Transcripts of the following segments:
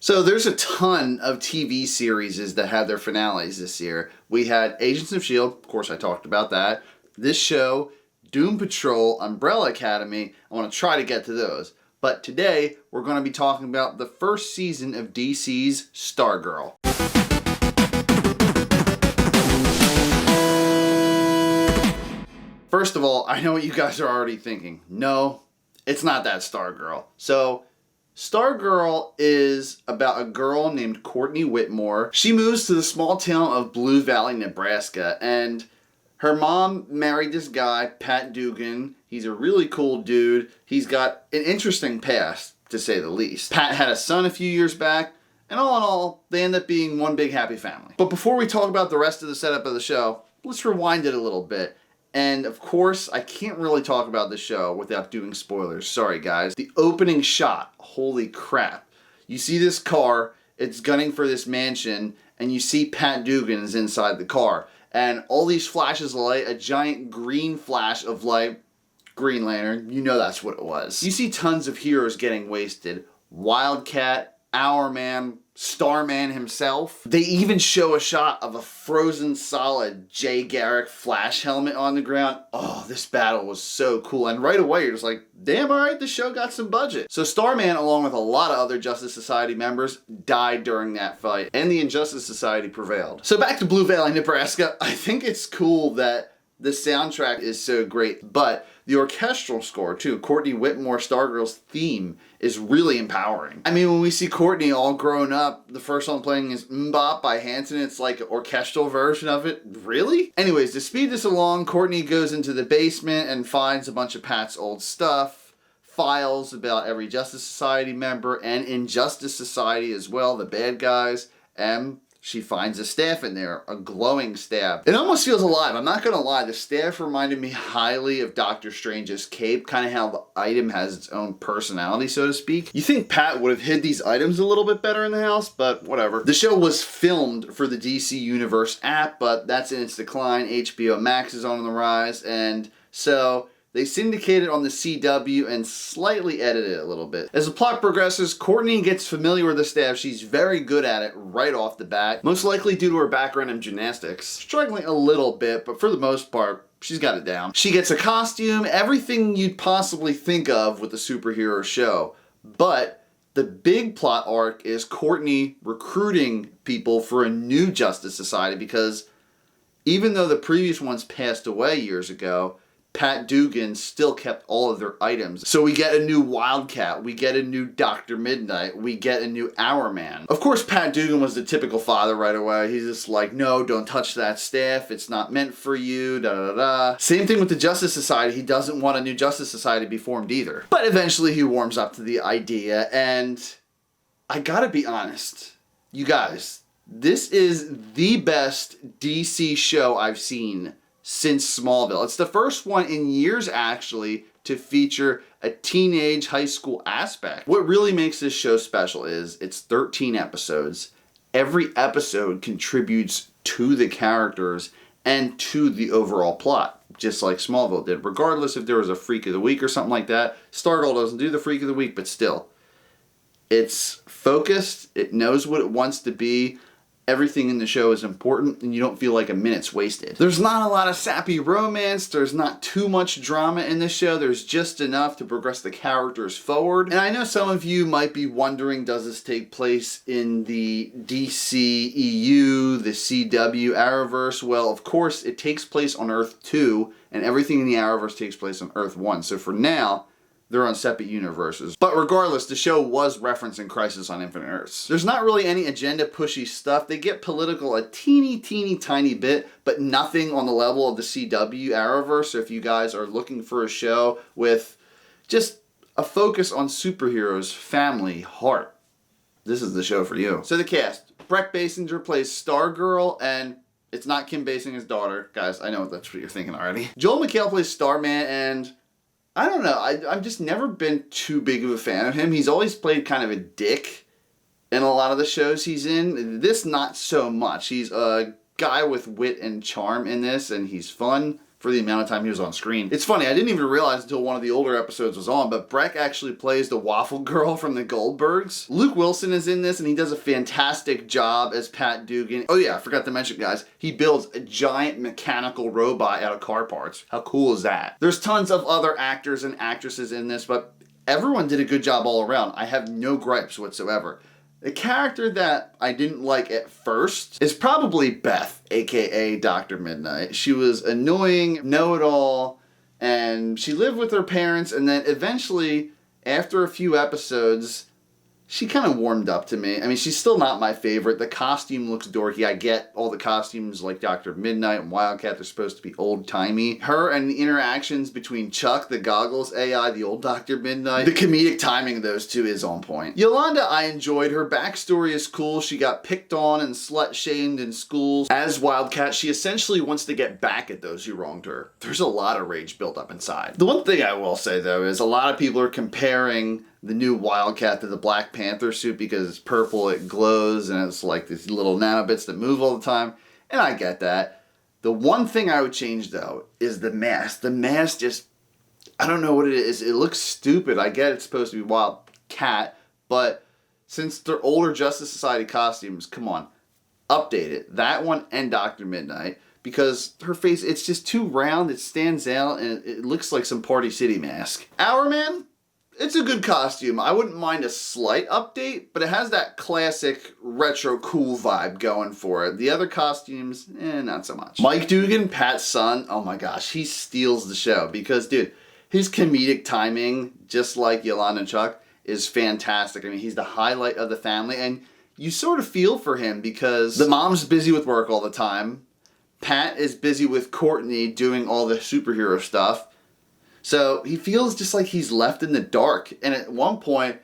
So there's a ton of TV series that had their finales this year. We had Agents of S.H.I.E.L.D., of course I talked about that. This show, Doom Patrol, Umbrella Academy, I want to try to get to those. But today, we're going to be talking about the first season of DC's Stargirl. First of all, I know what you guys are already thinking. No, it's not that Stargirl. So, Stargirl is about a girl named Courtney Whitmore. She moves to the small town of Blue Valley, Nebraska, and her mom married this guy, Pat Dugan. He's a really cool dude. He's got an interesting past, to say the least. Pat had a son a few years back, and all in all, they end up being one big happy family. But before we talk about the rest of the setup of the show, let's rewind it a little bit. And of course, I can't really talk about the show without doing spoilers. Sorry guys. The opening shot, holy crap. You see this car, it's gunning for this mansion, and you see Pat Dugan is inside the car. And all these flashes of light, a giant green flash of light, Green Lantern, you know that's what it was. You see tons of heroes getting wasted. Wildcat, Hourman, Starman himself. They even show a shot of a frozen solid Jay Garrick Flash helmet on the ground. Oh, this battle was so cool. And right away, you're just like, damn, alright, the show got some budget. So Starman, along with a lot of other Justice Society members, died during that fight. And the Injustice Society prevailed. So back to Blue Valley, Nebraska. I think it's cool that the soundtrack is so great, but the orchestral score too, Courtney Whitmore, Stargirl's theme, is really empowering. I mean, when we see Courtney all grown up, the first song playing is Mbop by Hanson. It's like an orchestral version of it. Really? Anyways, to speed this along, Courtney goes into the basement and finds a bunch of Pat's old stuff, files about every Justice Society member and Injustice Society as well, the bad guys, and she finds a staff in there, a glowing staff. It almost feels alive. I'm not gonna lie, the staff reminded me highly of Doctor Strange's cape, kind of how the item has its own personality, so to speak. You think Pat would have hid these items a little bit better in the house, but whatever. The show was filmed for the DC Universe app, but that's in its decline. HBO Max is on the rise, and so they syndicated on the CW and slightly edited it a little bit. As the plot progresses, Courtney gets familiar with the staff. She's very good at it right off the bat, most likely due to her background in gymnastics. Struggling a little bit, but for the most part, she's got it down. She gets a costume, everything you'd possibly think of with a superhero show. But the big plot arc is Courtney recruiting people for a new Justice Society, because even though the previous ones passed away years ago, Pat Dugan still kept all of their items. So we get a new Wildcat, we get a new Dr. Midnight, we get a new Hourman. Of course, Pat Dugan was the typical father right away. He's just like, no, don't touch that staff, it's not meant for you, da da da. Same thing with the Justice Society. He doesn't want a new Justice Society to be formed either. But eventually he warms up to the idea, and I gotta be honest, you guys, this is the best DC show I've seen since Smallville. It's the first one in years, actually, to feature a teenage high school aspect. What really makes this show special is it's 13 episodes. Every episode contributes to the characters and to the overall plot, just like Smallville did. Regardless if there was a Freak of the Week or something like that, Stargirl doesn't do the Freak of the Week, but still. It's focused, it knows what it wants to be. Everything in the show is important, and you don't feel like a minute's wasted. There's not a lot of sappy romance, there's not too much drama in this show, there's just enough to progress the characters forward. And I know some of you might be wondering, does this take place in the DC EU, the CW Arrowverse? Well, of course, it takes place on Earth 2, and everything in the Arrowverse takes place on Earth 1. So for now, they're on separate universes. But regardless, the show was referencing Crisis on Infinite Earths. There's not really any agenda-pushy stuff. They get political a teeny tiny bit, but nothing on the level of the CW Arrowverse. So if you guys are looking for a show with just a focus on superheroes, family, heart, this is the show for you. So the cast. Brett Basinger plays Stargirl, and it's not Kim Basinger's daughter. Guys, I know that's what you're thinking already. Joel McHale plays Starman, and I don't know, I've just never been too big of a fan of him. He's always played kind of a dick in a lot of the shows he's in. This, not so much. He's a guy with wit and charm in this, and he's fun for the amount of time he was on screen. It's funny, I didn't even realize until one of the older episodes was on, but Breck actually plays the Waffle Girl from the Goldbergs. Luke Wilson is in this, and he does a fantastic job as Pat Dugan. Oh yeah, I forgot to mention, guys, he builds a giant mechanical robot out of car parts. How cool is that? There's tons of other actors and actresses in this, but everyone did a good job all around. I have no gripes whatsoever. The character that I didn't like at first is probably Beth, aka Dr. Midnight. She was annoying, know-it-all, and she lived with her parents, and then eventually, after a few episodes, she kind of warmed up to me. I mean, she's still not my favorite. The costume looks dorky. I get all the costumes like Dr. Midnight and Wildcat, they're supposed to be old-timey. Her and the interactions between Chuck, the Goggles AI, the old Dr. Midnight, the comedic timing of those two is on point. Yolanda, I enjoyed. Her backstory is cool. She got picked on and slut-shamed in schools. As Wildcat, she essentially wants to get back at those who wronged her. There's a lot of rage built up inside. The one thing I will say, though, is a lot of people are comparing the new Wildcat to the Black Panther suit because it's purple, it glows, and it's like these little nanobits that move all the time. And I get that. The one thing I would change, though, is the mask. The mask just, I don't know what it is. It looks stupid. I get it's supposed to be Wildcat, but since they're older Justice Society costumes, come on, update it. That one and Dr. Midnight. Because her face, it's just too round, it stands out, and it looks like some Party City mask. Hourman? It's a good costume. I wouldn't mind a slight update, but it has that classic retro cool vibe going for it. The other costumes, not so much. Mike Dugan, Pat's son, oh my gosh, he steals the show because, dude, his comedic timing, just like Yolanda and Chuck, is fantastic. I mean, he's the highlight of the family, and you sort of feel for him because the mom's busy with work all the time. Pat is busy with Courtney doing all the superhero stuff. So he feels just like he's left in the dark. And at one point,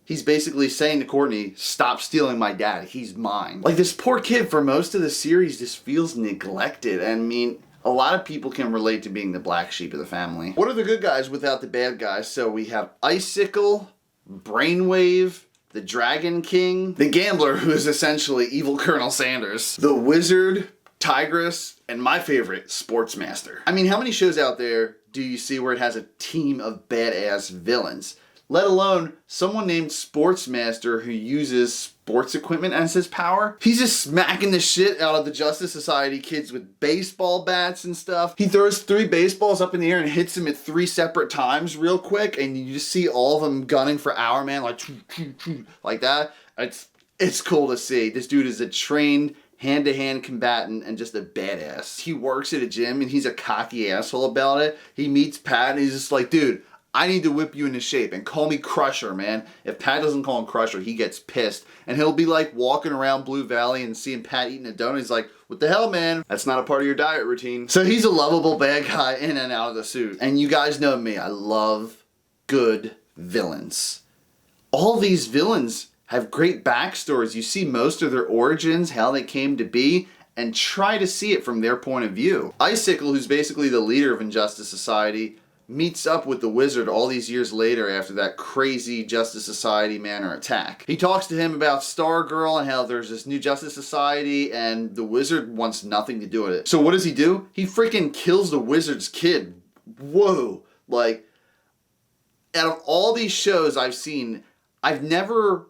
he's basically saying to Courtney, stop stealing my dad. He's mine. Like, this poor kid for most of the series just feels neglected. And I mean, a lot of people can relate to being the black sheep of the family. What are the good guys without the bad guys? So we have Icicle, Brainwave, the Dragon King, the Gambler, who is essentially evil Colonel Sanders, the Wizard, Tigress, and my favorite, Sportsmaster. I mean, how many shows out there do you see where it has a team of badass villains? Let alone someone named Sportsmaster who uses sports equipment as his power. He's just smacking the shit out of the Justice Society kids with baseball bats and stuff. He throws 3 baseballs up in the air and hits them at 3 separate times real quick, and you just see all of them gunning for Hourman like that. It's cool to see. This dude is a trained hand-to-hand combatant and just a badass. He works at a gym and he's a cocky asshole about it. He meets Pat and he's just like, dude, I need to whip you into shape and call me Crusher, man. If Pat doesn't call him Crusher, he gets pissed. And he'll be like walking around Blue Valley and seeing Pat eating a donut. He's like, what the hell, man? That's not a part of your diet routine. So he's a lovable bad guy in and out of the suit. And you guys know me, I love good villains. All these villains have great backstories. You see most of their origins, how they came to be, and try to see it from their point of view. Icicle, who's basically the leader of Injustice Society, meets up with the Wizard all these years later after that crazy Justice Society Manor attack. He talks to him about Stargirl and how there's this new Justice Society and the Wizard wants nothing to do with it. So what does he do? He freaking kills the Wizard's kid. Whoa. Like, out of all these shows I've seen, I've never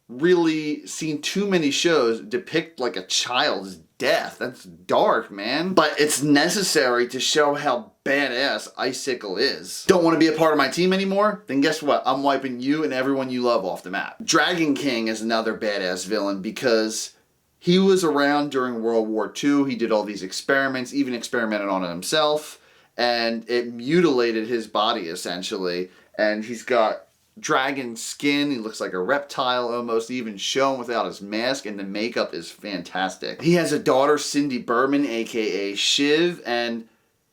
really seen too many shows depict like a child's death. That's dark, man. But it's necessary to show how badass Icicle is. Don't want to be a part of my team anymore? Then guess what? I'm wiping you and everyone you love off the map. Dragon King is another badass villain because he was around during World War II. He did all these experiments, even experimented on it himself, and it mutilated his body essentially. And he's got dragon skin. He looks like a reptile almost, even shown without his mask, and the makeup is fantastic. He has a daughter, Cindy Berman, aka Shiv, and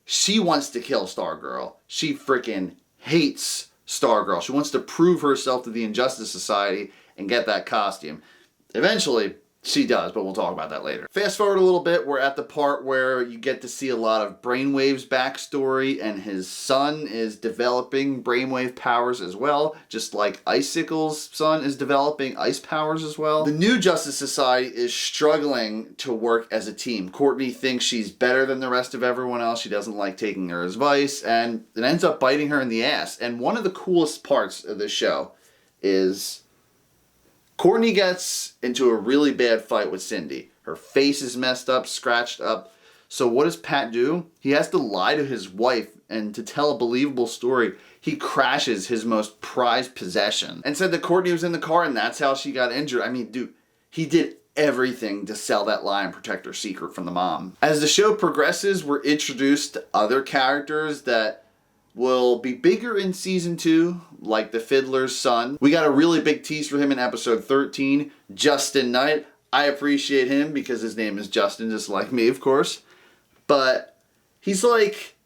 she wants to kill Stargirl. She freaking hates Stargirl. She wants to prove herself to the Injustice Society and get that costume. Eventually, She does, but we'll talk about that later. Fast forward a little bit, we're at the part where you get to see a lot of Brainwave's backstory, and his son is developing brainwave powers as well, just like Icicle's son is developing ice powers as well. The new Justice Society is struggling to work as a team. Courtney thinks she's better than the rest of everyone else. She doesn't like taking her advice, and it ends up biting her in the ass. And one of the coolest parts of this show is Courtney gets into a really bad fight with Cindy. Her face is messed up, scratched up. So what does Pat do? He has to lie to his wife, and to tell a believable story, he crashes his most prized possession and said that Courtney was in the car and that's how she got injured. I mean, dude, he did everything to sell that lie and protect her secret from the mom. As the show progresses, we're introduced to other characters that will be bigger in season 2, like the Fiddler's son. We got a really big tease for him in episode 13, Justin Knight. I appreciate him because his name is Justin, just like me, of course. But he's like,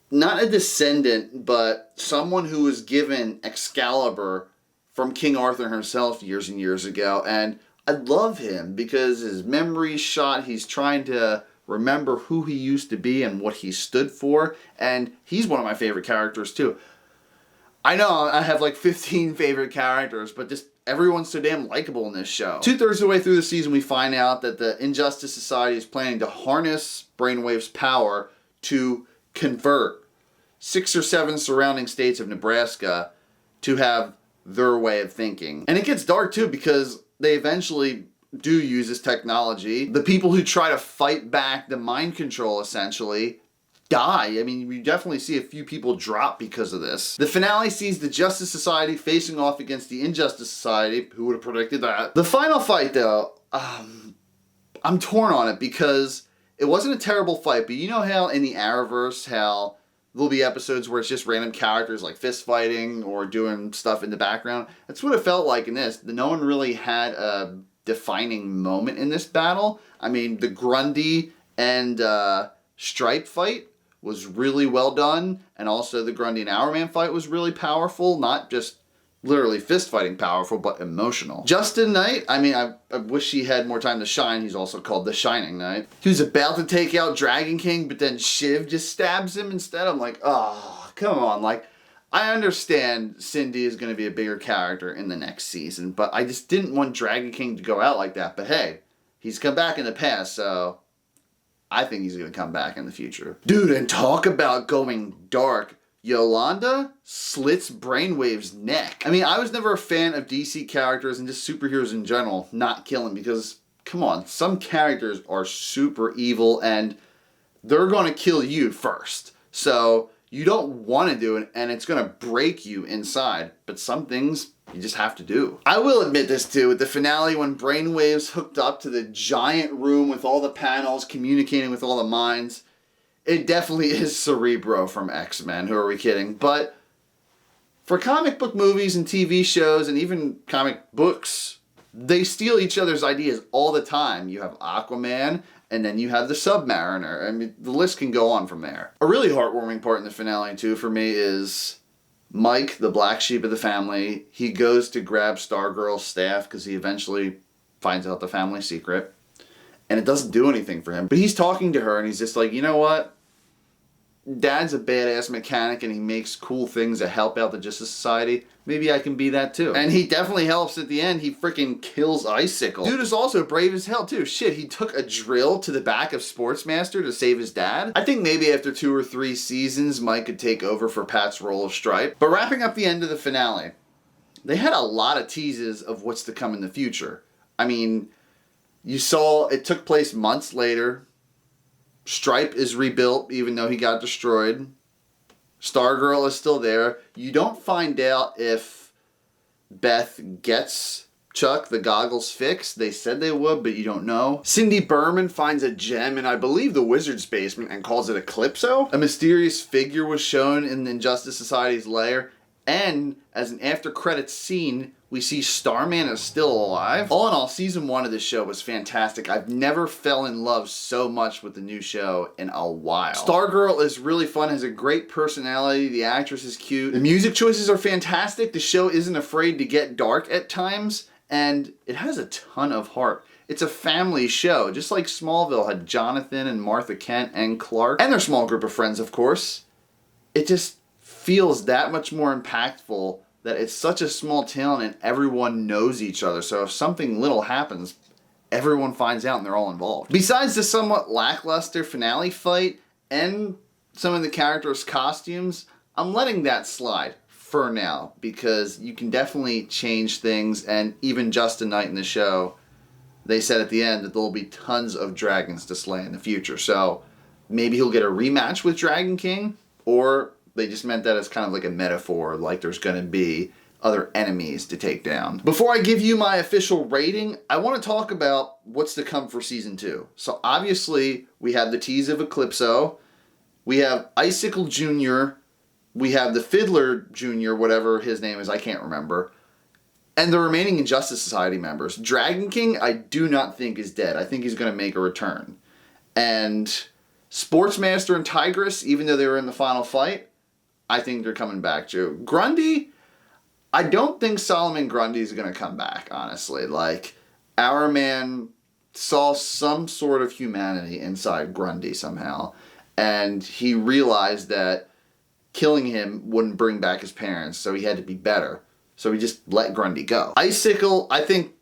not a descendant, but someone who was given Excalibur from King Arthur himself years and years ago. And I love him because his memory's shot. He's trying to remember who he used to be and what he stood for, and he's one of my favorite characters too. I know I have like 15 favorite characters, but just everyone's so damn likable in this show. 2/3 of the way through the season, we find out that the Injustice Society is planning to harness Brainwave's power to convert 6 or 7 surrounding states of Nebraska to have their way of thinking. And it gets dark too, because they eventually do use this technology. The people who try to fight back the mind control essentially die. I mean, we definitely see a few people drop because of this. The finale sees the Justice Society facing off against the Injustice Society. Who would have predicted that? The final fight though, I'm torn on it because it wasn't a terrible fight, but you know how in the Arrowverse, how there'll be episodes where it's just random characters like fist fighting or doing stuff in the background? That's what it felt like in this. No one really had a defining moment in this battle. I mean, the Grundy and Stripe fight was really well done, and also the Grundy and Hourman fight was really powerful, not just literally fist fighting powerful, but emotional. Justin Knight, I mean, I wish he had more time to shine. He's also called the Shining Knight. He was about to take out Dragon King, but then Shiv just stabs him instead. I'm like, oh, come on, like, I understand Cindy is going to be a bigger character in the next season, but I just didn't want Dragon King to go out like that. But hey, he's come back in the past, so I think he's going to come back in the future. Dude, and talk about going dark. Yolanda slits Brainwave's neck. I mean, I was never a fan of DC characters and just superheroes in general not killing, because, come on, some characters are super evil and they're going to kill you first. So you don't want to do it, and it's going to break you inside. But some things you just have to do. I will admit this too, with the finale when Brainwave's hooked up to the giant room with all the panels communicating with all the minds, it definitely is Cerebro from X-Men. Who are we kidding? But for comic book movies and TV shows and even comic books, they steal each other's ideas all the time. You have Aquaman, and then you have the Submariner. I mean, the list can go on from there. A really heartwarming part in the finale, too, for me is Mike, the black sheep of the family. He goes to grab Stargirl's staff because he eventually finds out the family secret. And it doesn't do anything for him. But he's talking to her, and he's just like, you know what? Dad's a badass mechanic, and he makes cool things that help out the Justice Society. Maybe I can be that too. And he definitely helps at the end. He freaking kills Icicle. Dude is also brave as hell too. Shit, he took a drill to the back of Sportsmaster to save his dad. I think maybe after 2 or 3 seasons, Mike could take over for Pat's role of Stripe. But wrapping up the end of the finale, they had a lot of teases of what's to come in the future. I mean, you saw it took place months later. Stripe is rebuilt even though he got destroyed. Stargirl is still there. You don't find out if Beth gets Chuck the goggles fixed. They said they would, but you don't know. Cindy Berman finds a gem in, I believe, the wizard's basement and calls it Eclipso. A mysterious figure was shown in the Injustice Society's lair. And as an after-credits scene, we see Starman is still alive. All in all, season 1 of this show was fantastic. I've never fell in love so much with the new show in a while. Stargirl is really fun, has a great personality. The actress is cute. The music choices are fantastic. The show isn't afraid to get dark at times. and it has a ton of heart. It's a family show, just like Smallville had Jonathan and Martha Kent and Clark, and their small group of friends, of course. It just feels that much more impactful that it's such a small town and everyone knows each other. So if something little happens, everyone finds out and they're all involved. Besides the somewhat lackluster finale fight and some of the characters' costumes, I'm letting that slide for now because you can definitely change things, and even Justin Knight in the show, they said at the end that there'll be tons of dragons to slay in the future. So maybe he'll get a rematch with Dragon King, or they just meant that as kind of like a metaphor, like there's going to be other enemies to take down. Before I give you my official rating, I want to talk about what's to come for season 2. So obviously, we have the tease of Eclipso, we have Icicle Jr., we have the Fiddler Jr., whatever his name is, I can't remember, and the remaining Injustice Society members. Dragon King, I do not think is dead. I think he's going to make a return. And Sportsmaster and Tigress, even though they were in the final fight, I think they're coming back too. Grundy, I don't think Solomon Grundy is going to come back, honestly. Like, our man saw some sort of humanity inside Grundy somehow, and he realized that killing him wouldn't bring back his parents, so he had to be better. So he just let Grundy go. Icicle, I think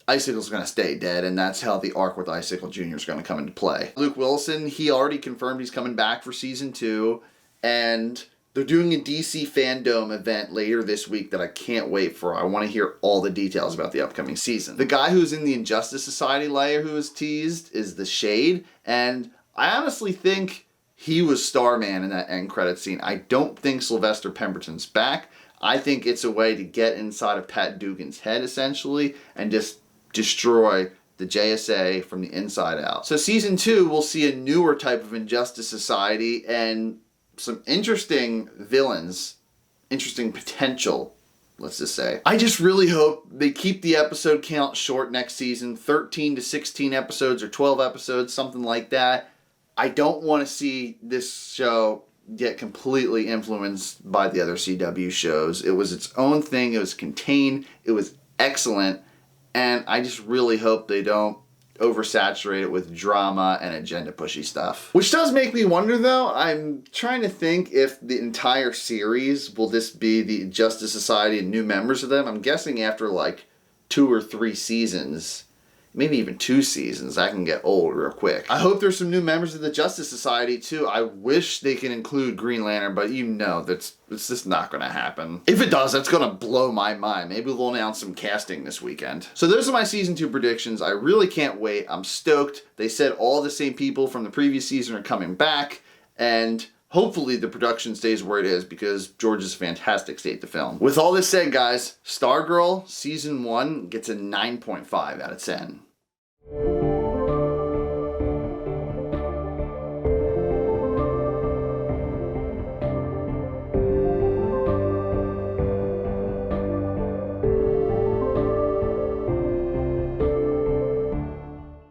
Icicle's going to stay dead, and that's how the arc with Icicle Jr. is going to come into play. Luke Wilson, he already confirmed he's coming back for season 2, and they're doing a DC Fandom event later this week that I can't wait for. I want to hear all the details about the upcoming season. The guy who's in the Injustice Society layer who was teased is the Shade, and I honestly think he was Starman in that end credit scene. I don't think Sylvester Pemberton's back. I think it's a way to get inside of Pat Dugan's head, essentially, and just destroy the JSA from the inside out. So season 2, we'll see a newer type of Injustice Society and some interesting villains, interesting potential, let's just say. I just really hope they keep the episode count short next season, 13 to 16 episodes or 12 episodes, something like that. I don't want to see this show get completely influenced by the other CW shows. It was its own thing, it was contained, it was excellent, and I just really hope they don't oversaturate it with drama and agenda pushy stuff. Which does make me wonder though, I'm trying to think if the entire series will this be the Justice Society and new members of them. I'm guessing after like 2 or 3 seasons, maybe even 2 seasons, that can get old real quick. I hope there's some new members of the Justice Society too. I wish they could include Green Lantern, but you know it's just not going to happen. If it does, that's going to blow my mind. Maybe they'll announce some casting this weekend. So those are my season 2 predictions. I really can't wait. I'm stoked. They said all the same people from the previous season are coming back, and hopefully the production stays where it is because George is a fantastic state to film. With all this said, guys, Stargirl Season 1 gets a 9.5 out of 10.